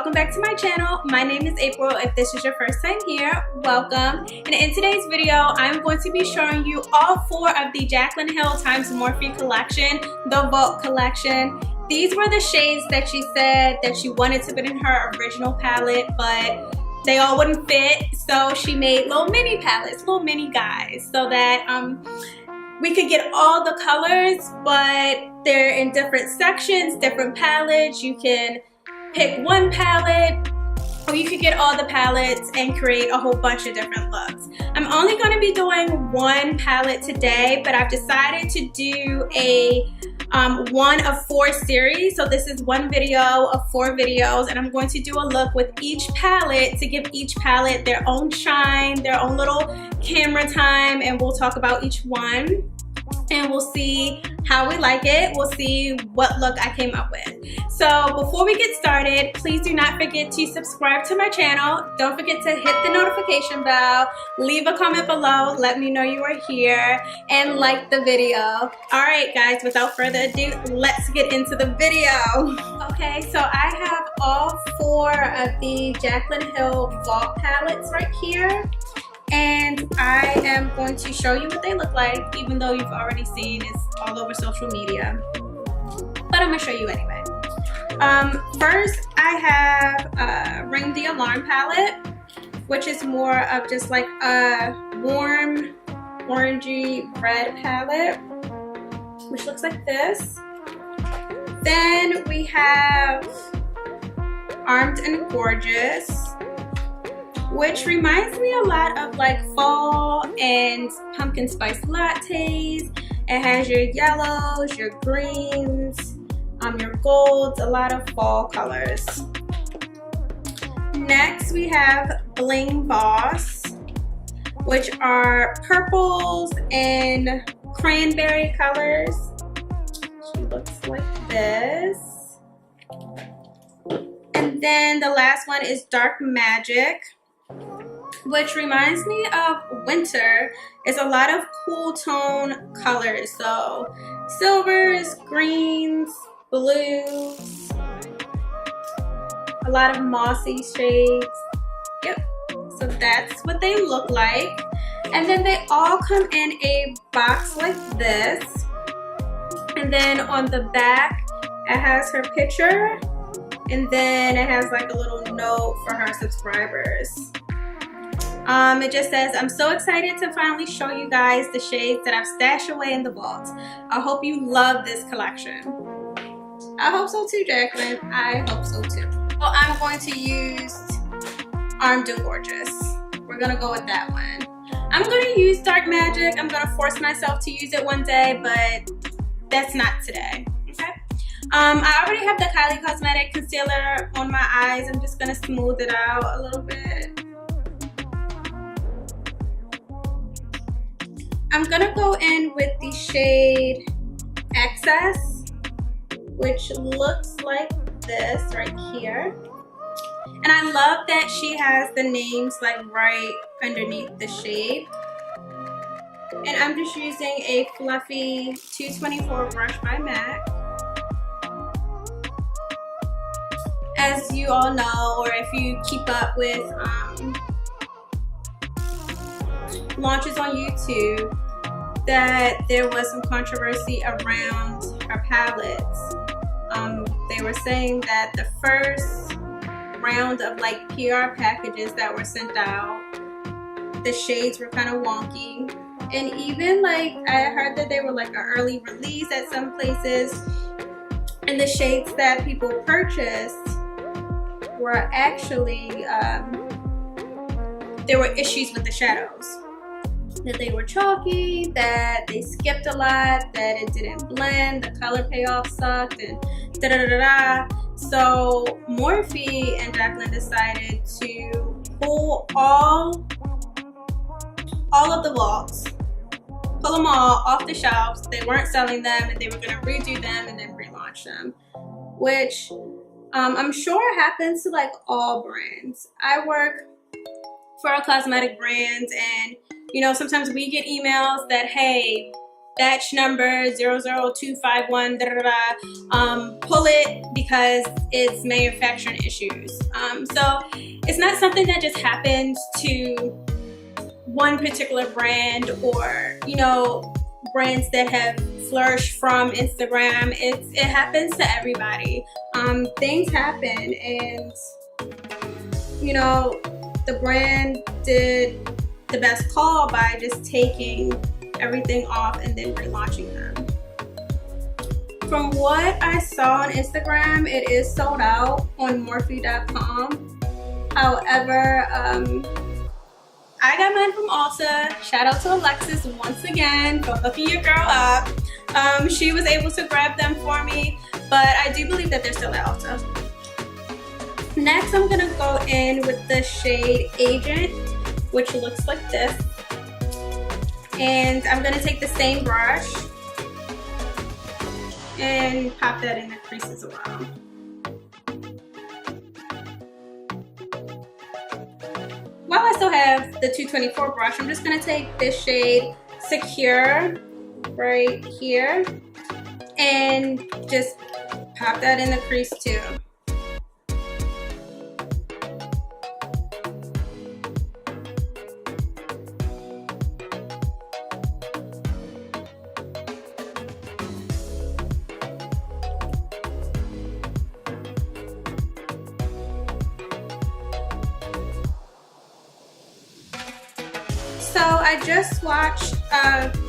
welcome back to my channel. My name is April. If this is your first time here, welcome. And in today's video, I'm going to be showing you all 4 of the Jaclyn Hill x Morphe collection, the Vault collection. These were the shades that she said that she wanted to put in her original palette, but they all wouldn't fit, so she made little mini palettes, little mini guys, so that we could get all the colors, but they're in different sections, different palettes. You can pick one palette, or you could get all the palettes and create a whole bunch of different looks. I'm only going to be doing one palette today, but I've decided to do a 1 of 4 series. So this is one video of 4 videos, and I'm going to do a look with each palette to give each palette their own shine, their own little camera time, and we'll talk about each one. And we'll see how we like it. We'll see what look I came up with. So before we get started, please do not forget to subscribe to my channel. Don't forget to hit the notification bell. Leave a comment below. Let me know you are here. And like the video. Alright guys, without further ado, let's get into the video. Okay, so I have all 4 of the Jaclyn Hill Vault palettes right here. And I am going to show you what they look like, even though you've already seen it's all over social media. But I'm going to show you anyway. First, I have Ring the Alarm palette, which is more of just like a warm orangey red palette, which looks like this. Then we have Armed and Gorgeous, which reminds me a lot of like fall and pumpkin spice lattes. It has your yellows, your greens, your golds, a lot of fall colors. Next we have Bling Boss, which are purples and cranberry colors. She looks like this. And then the last one is Dark Magic, which reminds me of winter. It's a lot of cool tone colors, so silvers, greens, blues, a lot of mossy shades. Yep, so that's what they look like. And then they all come in a box like this, and then on the back it has her picture, and then it has like a little note for her subscribers. It just says, I'm so excited to finally show you guys the shades that I've stashed away in the vault. I hope you love this collection. I hope so too, Jaclyn. I hope so too. So I'm going to use Armed and Gorgeous. We're going to go with that one. I'm going to use Dark Magic. I'm going to force myself to use it one day, but that's not today. Okay? I already have the Kylie Cosmetic concealer on my eyes. I'm just going to smooth it out a little bit. I'm gonna go in with the shade Excess, which looks like this right here. And I love that she has the names like right underneath the shade. And I'm just using a fluffy 224 brush by MAC. As you all know, or if you keep up with launches on YouTube, that there was some controversy around her palettes. They were saying that the first round of like PR packages that were sent out, the shades were kind of wonky, and even like I heard that they were like an early release at some places, and the shades that people purchased were actually there were issues with the shadows. That they were chalky, that they skipped a lot, that it didn't blend, the color payoff sucked, and da da da da. So Morphe and Jaclyn decided to pull all of the vaults, pull them all off the shelves. They weren't selling them, and they were going to redo them and then relaunch them, which I'm sure happens to like all brands. I work for a cosmetic brand, and you know, sometimes we get emails that, hey, batch number 00251, pull it because it's manufacturing issues. So it's not something that just happens to one particular brand, or, you know, brands that have flourished from Instagram. It happens to everybody. Things happen, and, you know, the brand did the best call by just taking everything off and then relaunching them. From what I saw on Instagram, it is sold out on Morphe.com. However, I got mine from Ulta. Shout out to Alexis once again for hooking your girl up. She was able to grab them for me, but I do believe that they're still at Ulta. Next, I'm gonna go in with the shade Agent, which looks like this. And I'm gonna take the same brush and pop that in the crease as well. While I still have the 224 brush, I'm just gonna take this shade Secure right here and just pop that in the crease too. So I just watched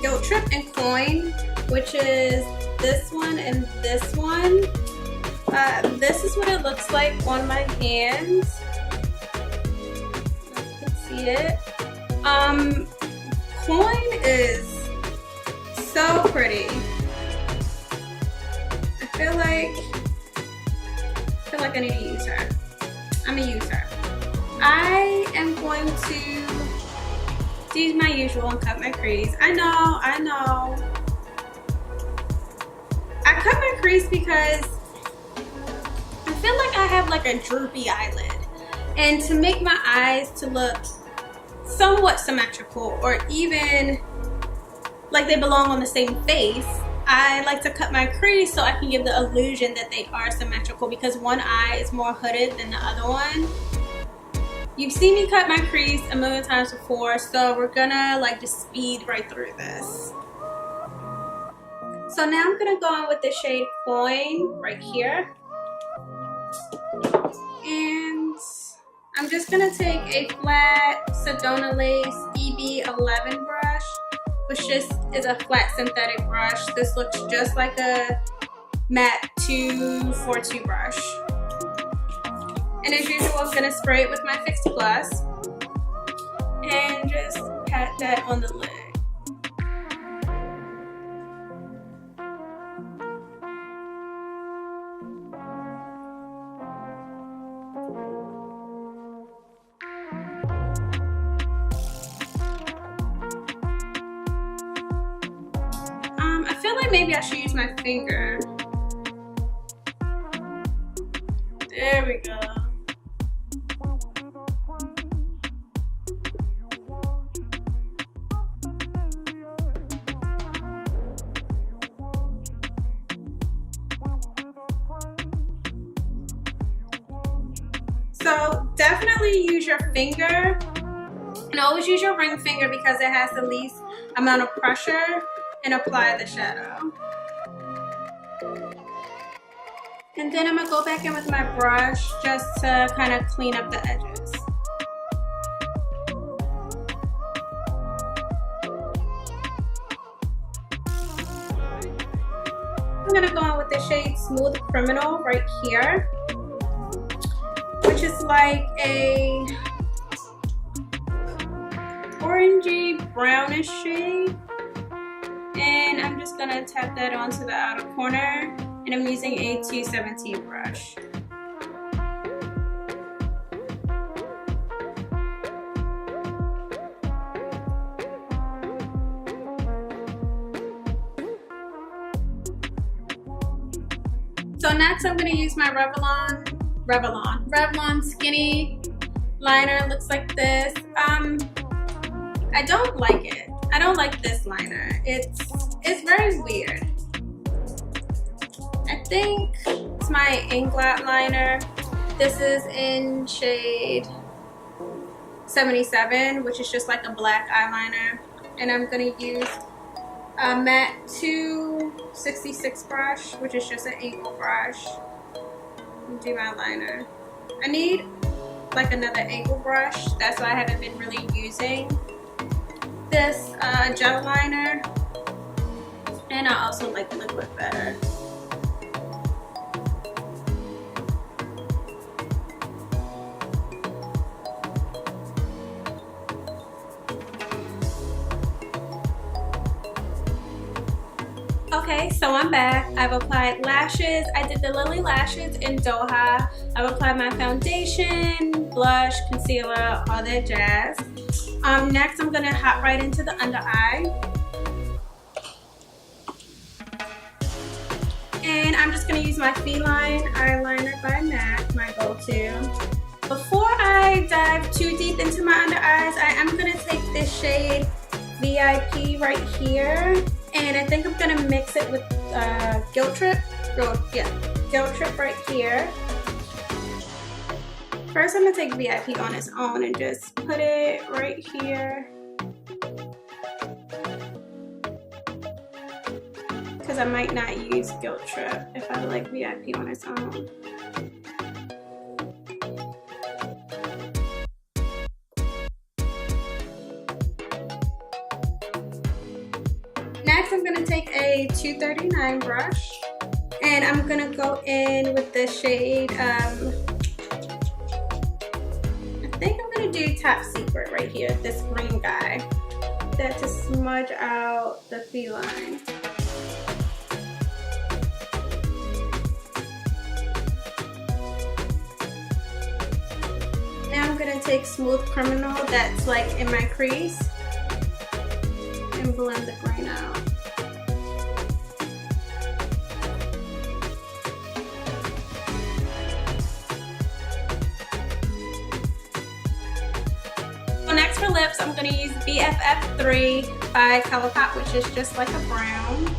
Guilt Trip and Coin, which is this one and this one. This is what it looks like on my hands. You can see it. Coin is so pretty. I feel like I need to use her. I'm gonna use her. I am going to use my usual and cut my crease. I know. I cut my crease because I feel like I have like a droopy eyelid, and to make my eyes to look somewhat symmetrical, or even like they belong on the same face, I like to cut my crease so I can give the illusion that they are symmetrical, because one eye is more hooded than the other one. You've seen me cut my crease a million times before, so we're gonna like just speed right through this. So now I'm gonna go in with the shade Coin right here. And I'm just gonna take a flat Sedona Lace EB11 brush, which just is a flat synthetic brush. This looks just like a matte 242 brush. And as usual, I'm gonna spray it with my Fix Plus and just pat that on the lid. I feel like maybe I should use my finger. There we go. So definitely use your finger, and always use your ring finger because it has the least amount of pressure, and apply the shadow. And then I'm gonna go back in with my brush just to kind of clean up the edges. I'm gonna go in with the shade Smooth Criminal right here, which is like a orangey brownish shade. And I'm just gonna tap that onto the outer corner, and I'm using a 217 brush. So next I'm gonna use my Revlon Skinny liner. It looks like this. I don't like it. I don't like this liner. It's It's very weird. I think it's my Inglot liner. This is in shade 77, which is just like a black eyeliner. And I'm gonna use a matte 266 brush, which is just an angle brush, and do my liner. I need like another angle brush. That's why I haven't been really using this gel liner. And I also like liquid better. Okay, so I'm back. I've applied lashes. I did the Lily lashes in Doha. I've applied my foundation, blush, concealer, all that jazz. Next, I'm gonna hop right into the under eye. And I'm just gonna use my Feline eyeliner by MAC, my go-to. Before I dive too deep into my under eyes, I am gonna take this shade VIP right here. And I think I'm gonna mix it with Guilt Trip. Oh, yeah, Guilt Trip right here. First, I'm gonna take VIP on its own and just put it right here. Because I might not use Guilt Trip if I like VIP on its own. Next, I'm gonna take a 239 brush and I'm gonna go in with the shade, I think I'm gonna do Top Secret right here, this green guy. That to smudge out the feline. Now I'm gonna take Smooth Criminal that's like in my crease and blend the green out. So next for lips, I'm gonna use BFF3 by ColourPop, which is just like a brown.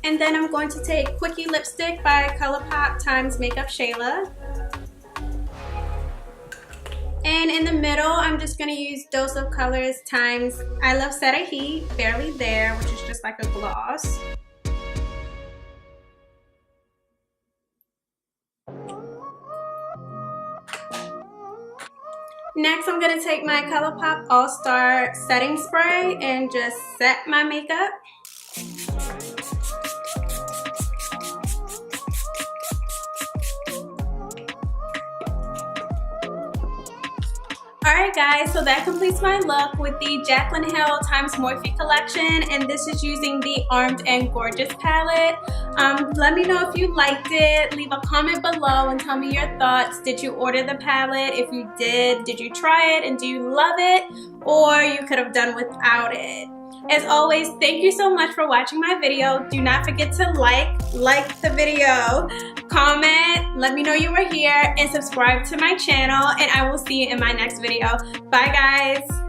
And then I'm going to take Quickie Lipstick by ColourPop times Makeup Shayla. And in the middle, I'm just going to use Dose of Colors times I Love Seta Heat, Barely There, which is just like a gloss. Next, I'm going to take my ColourPop All-Star Setting Spray and just set my makeup. Alright guys, so that completes my look with the Jaclyn Hill x Morphe collection, and this is using the Armed and Gorgeous palette. Let me know if you liked it. Leave a comment below and tell me your thoughts. Did you order the palette? If you did you try it and do you love it? Or you could have done without it. As always, thank you so much for watching my video. Do not forget to like the video, comment, let me know you were here, and subscribe to my channel, and I will see you in my next video. Bye guys.